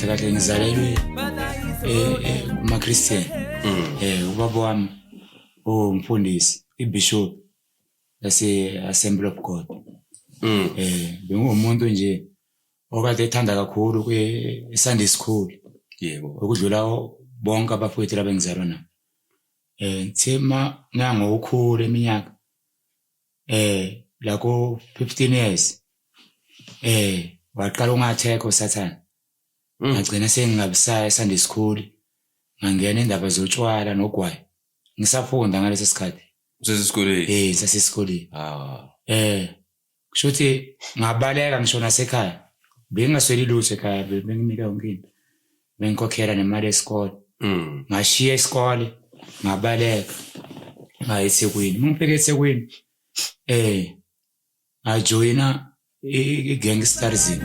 kahle kahle ngizalelwe kuma Christian. Ubaba wami umfundisi ibishop lase Assembly of God. Bengumuntu nje okade ethanda kakhulu kwe Sunday school. Yebo. Ukudlula bonke abafowethu labengizalwa nabo. Thema nangokukhulu eminyaka la ko 15 years waqala ungathekho uSathane. Ngagcina sengingabisaya Sunday school, ngangena indaba zotshwala nogwayi ngisafunda ngaleso sikhathi usesikoleni. Sasesikoleni. Kusho ukuthi ngabaleka ngisho nasekhaya bengingasweli lutho ekhaya, benginika yonke into, bengikhokhela nemali yesikole. Ngashiya isikole ngabaleka ngaya eThekwini. Ngifike eThekwini ngajoyina igangsterism.